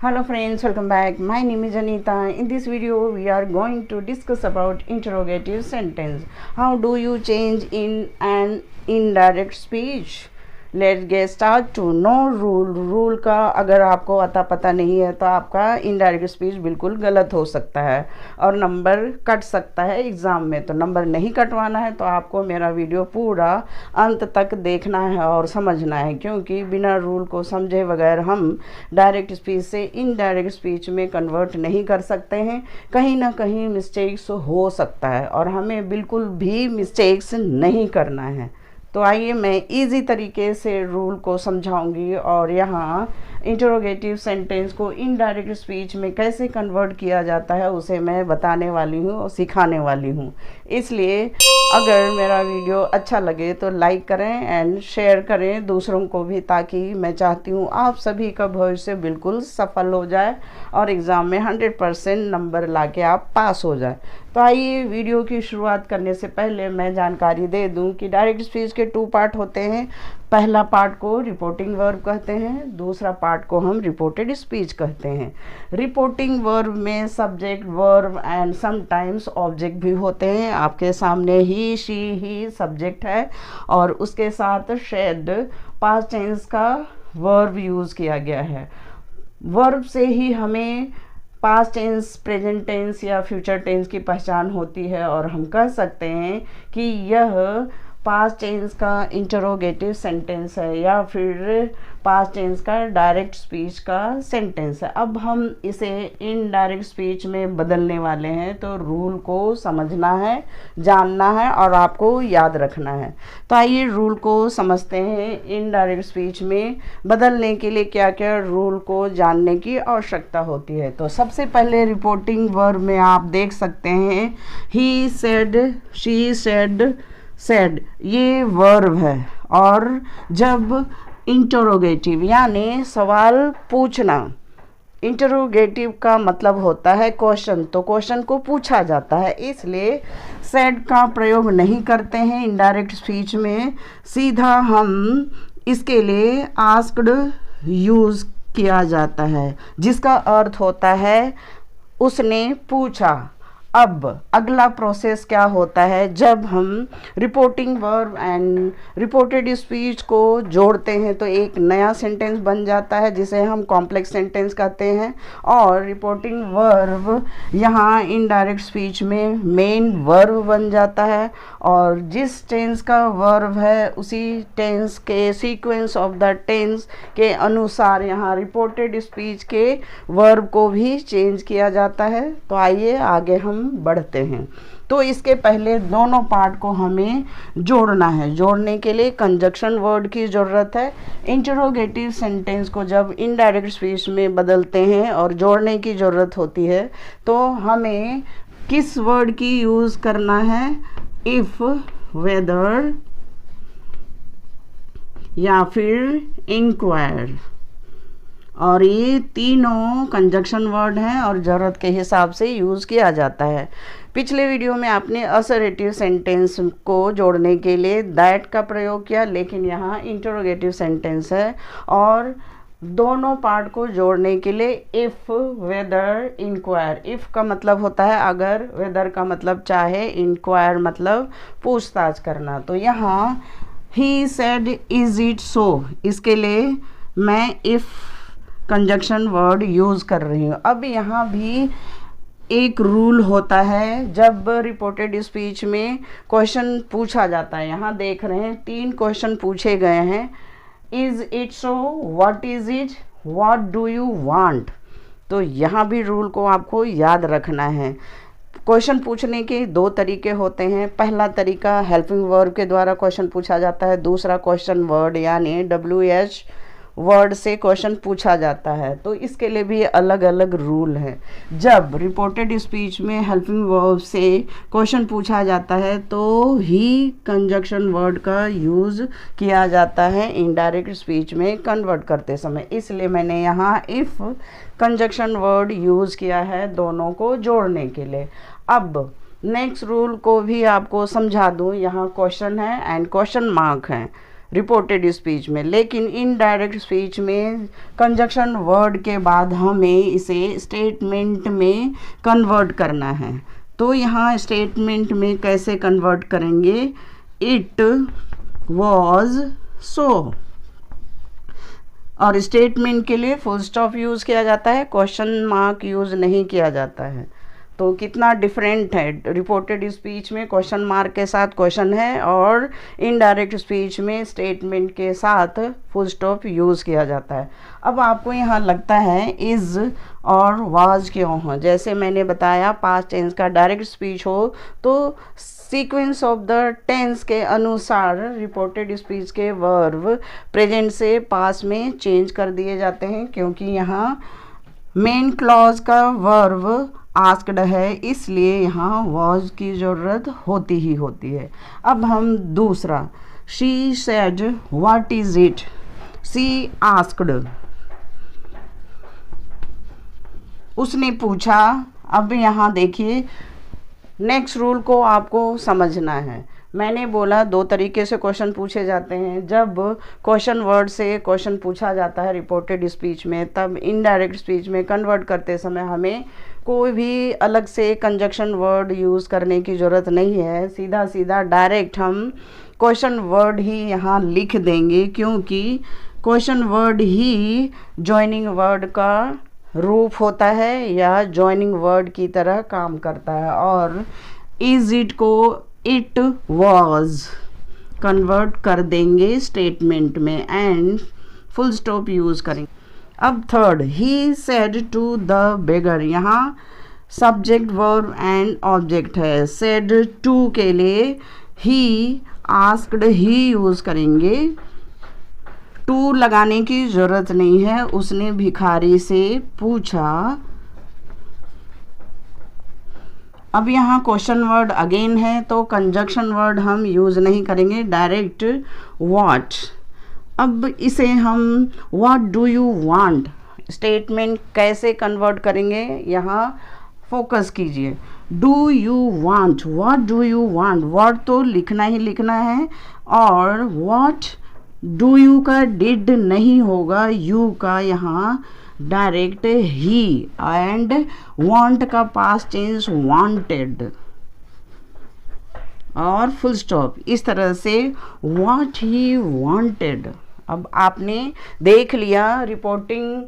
Hello friends, welcome back. My name is Anita. In this video, we are going to discuss about interrogative sentence. How do you change in an indirect speech? Let's get start to know rule का अगर आपको अता पता नहीं है तो आपका indirect speech बिल्कुल गलत हो सकता है और नंबर कट सकता है एग्ज़ाम में। तो नंबर नहीं कटवाना है तो आपको मेरा वीडियो पूरा अंत तक देखना है और समझना है, क्योंकि बिना रूल को समझे बगैर हम डायरेक्ट स्पीच से इनडायरेक्ट स्पीच में कन्वर्ट नहीं कर सकते हैं। कहीं ना कहीं मिस्टेक्स हो सकता है और हमें बिल्कुल भी मिस्टेक्स नहीं करना है। तो आइए मैं इजी तरीके से रूल को समझाऊंगी और यहाँ इंटरोगेटिव सेंटेंस को इनडायरेक्ट स्पीच में कैसे कन्वर्ट किया जाता है उसे मैं बताने वाली हूँ और सिखाने वाली हूँ। इसलिए अगर मेरा वीडियो अच्छा लगे तो लाइक करें एंड शेयर करें दूसरों को भी, ताकि मैं चाहती हूँ आप सभी का भविष्य बिल्कुल सफल हो जाए और एग्ज़ाम में 100% नंबर लाके आप पास हो जाए। तो आइए वीडियो की शुरुआत करने से पहले मैं जानकारी दे दूं कि डायरेक्ट स्पीच के 2 पार्ट होते हैं। पहला पार्ट को रिपोर्टिंग वर्ब कहते हैं, दूसरा पार्ट को हम रिपोर्टेड स्पीच कहते हैं। रिपोर्टिंग वर्ब में subject, verb and sometimes object भी होते हैं। आपके सामने ही, शी, ही सब्जेक्ट है और उसके साथ शेड पास्ट टेंस का वर्ब यूज़ किया गया है। वर्ब से ही हमें पास्ट टेंस, प्रेजेंट टेंस या फ्यूचर टेंस की पहचान होती है और हम कह सकते हैं कि यह पास्ट टेंस का इंटरोगेटिव सेंटेंस है या फिर पास्ट टेंस का डायरेक्ट स्पीच का सेंटेंस है। अब हम इसे इनडायरेक्ट स्पीच में बदलने वाले हैं, तो रूल को समझना है, जानना है और आपको याद रखना है। तो आइए रूल को समझते हैं। इनडायरेक्ट स्पीच में बदलने के लिए क्या क्या रूल को जानने की आवश्यकता होती है। तो सबसे पहले रिपोर्टिंग वर्ब में आप देख सकते हैं he said, she said, said ये वर्ब है। और जब इंटरोगेटिव यानी सवाल पूछना, इंटरोगेटिव का मतलब होता है क्वेश्चन, तो क्वेश्चन को पूछा जाता है, इसलिए सेड का प्रयोग नहीं करते हैं इनडायरेक्ट स्पीच में। सीधा हम इसके लिए आस्क्ड यूज़ किया जाता है, जिसका अर्थ होता है उसने पूछा। अब अगला प्रोसेस क्या होता है, जब हम reporting verb and reported speech को जोड़ते हैं तो एक नया सेंटेंस बन जाता है जिसे हम कॉम्प्लेक्स सेंटेंस कहते हैं। और रिपोर्टिंग वर्ब यहाँ इनडायरेक्ट स्पीच में मेन वर्ब बन जाता है और जिस टेंस का वर्ब है उसी टेंस के सीक्वेंस ऑफ द टेंस के अनुसार यहाँ रिपोर्टेड स्पीच के वर्ब को भी चेंज किया जाता है। तो आइए आगे हम बढ़ते हैं। तो इसके पहले दोनों पार्ट को हमें जोड़ना है। जोड़ने के लिए कंजक्शन वर्ड की ज़रूरत है। इंटरोगेटिव सेंटेंस को जब इनडायरेक्ट स्पीच में बदलते हैं और जोड़ने की ज़रूरत होती है तो हमें किस वर्ड की यूज़ करना है, इफ़, वेदर या फिर इंक्वायर। और ये तीनों कंजक्शन वर्ड हैं और ज़रूरत के हिसाब से यूज़ किया जाता है। पिछले वीडियो में आपने असर्टिव सेंटेंस को जोड़ने के लिए दैट का प्रयोग किया, लेकिन यहाँ इंटरोगेटिव सेंटेंस है और दोनों पार्ट को जोड़ने के लिए इफ़, वेदर, इंक्वायर। इफ़ का मतलब होता है अगर, वेदर का मतलब चाहे, इंक्वायर मतलब पूछताछ करना। तो यहाँ he said is it so, इसके लिए मैं इफ़ कंजक्शन वर्ड यूज़ कर रही हूँ। अब यहाँ भी एक रूल होता है जब रिपोर्टेड स्पीच में क्वेश्चन पूछा जाता है। यहाँ देख रहे हैं 3 क्वेश्चन पूछे गए हैं। Is it so, what is it, what do you want. तो यहाँ भी रूल को आपको याद रखना है। क्वेश्चन पूछने के 2 तरीके होते हैं। पहला तरीका हेल्पिंग वर्ब के द्वारा क्वेश्चन पूछा जाता है, दूसरा क्वेश्चन वर्ड यानी WH वर्ड से क्वेश्चन पूछा जाता है। तो इसके लिए भी अलग अलग रूल है। जब रिपोर्टेड स्पीच में हेल्पिंग वर्ब से क्वेश्चन पूछा जाता है तो ही कंजक्शन वर्ड का यूज़ किया जाता है इनडायरेक्ट स्पीच में कन्वर्ट करते समय, इसलिए मैंने यहाँ इफ़ कंजक्शन वर्ड यूज़ किया है दोनों को जोड़ने के लिए। अब नेक्स्ट रूल को भी आपको समझा दूँ। यहाँ क्वेश्चन है एंड क्वेश्चन मार्क है। रिपोर्टेड स्पीच में। लेकिन इनडायरेक्ट स्पीच में कंजक्शन वर्ड के बाद हमें इसे स्टेटमेंट में कन्वर्ट करना है। तो यहाँ स्टेटमेंट में कैसे कन्वर्ट करेंगे? It was so. और स्टेटमेंट के लिए फुल स्टॉप यूज़ किया जाता है, क्वेश्चन मार्क यूज़ नहीं किया जाता है। तो कितना डिफरेंट है, रिपोर्टेड स्पीच में क्वेश्चन मार्क के साथ क्वेश्चन है और इनडायरेक्ट स्पीच में स्टेटमेंट के साथ फुल स्टॉप यूज़ किया जाता है। अब आपको यहाँ लगता है इज़ और वाज क्यों हो? जैसे मैंने बताया पास्ट टेंस का डायरेक्ट स्पीच हो तो सीक्वेंस ऑफ द टेंस के अनुसार रिपोर्टेड स्पीच के वर्ब प्रेजेंट से पास्ट में चेंज कर दिए जाते हैं, क्योंकि यहाँ मेन क्लॉज का वर्ब आस्क्ड है, इसलिए यहाँ वॉज की ज़रूरत होती ही होती है। अब हम दूसरा, she said what is it, she asked, उसने पूछा। अब यहाँ देखिए नेक्स्ट रूल को आपको समझना है। मैंने बोला दो तरीके से क्वेश्चन पूछे जाते हैं। जब क्वेश्चन वर्ड से क्वेश्चन पूछा जाता है रिपोर्टेड स्पीच में, तब इनडायरेक्ट स्पीच में कन्वर्ट करते समय हमें कोई भी अलग से कंजक्शन वर्ड यूज़ करने की ज़रूरत नहीं है। सीधा सीधा डायरेक्ट हम क्वेश्चन वर्ड ही यहाँ लिख देंगे, क्योंकि क्वेश्चन वर्ड ही जॉइनिंग वर्ड का रूप होता है या जॉइनिंग वर्ड की तरह काम करता है। और इज इट को इट वॉज कन्वर्ट कर देंगे स्टेटमेंट में एंड फुल स्टॉप यूज़ करेंगे। अब third, he said to the beggar, यहाँ सब्जेक्ट वर्ब एंड ऑब्जेक्ट है। सेड टू के लिए ही आस्क्ड ही यूज़ करेंगे, टू लगाने की ज़रूरत नहीं है। उसने भिखारी से पूछा। अब यहाँ क्वेश्चन वर्ड अगेन है तो कंजक्शन वर्ड हम यूज़ नहीं करेंगे, डायरेक्ट व्हाट। अब इसे हम what do you want statement कैसे कन्वर्ट करेंगे, यहाँ फोकस कीजिए। Do you want, what do you want, word तो लिखना ही लिखना है और व्हाट डू यू का डिड नहीं होगा, यू का यहाँ डायरेक्ट ही एंड वांट का पास्ट टेंस वांटेड और फुल स्टॉप। इस तरह से व्हाट ही वांटेड। अब आपने देख लिया रिपोर्टिंग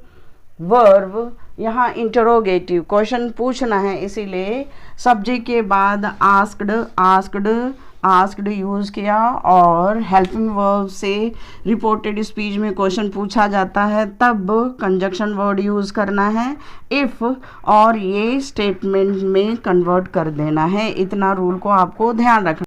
वर्ब, यहाँ इंटरोगेटिव क्वेश्चन पूछना है, इसीलिए सब्जेक्ट के बाद आस्क्ड आस्क्ड आस्क्ड यूज़ किया और हेल्पिंग वर्ब से रिपोर्टेड स्पीच में क्वेश्चन पूछा जाता है तब कंजक्शन वर्ड यूज़ करना है इफ़ और ये स्टेटमेंट में कन्वर्ट कर देना है। इतना रूल को आपको ध्यान रखना।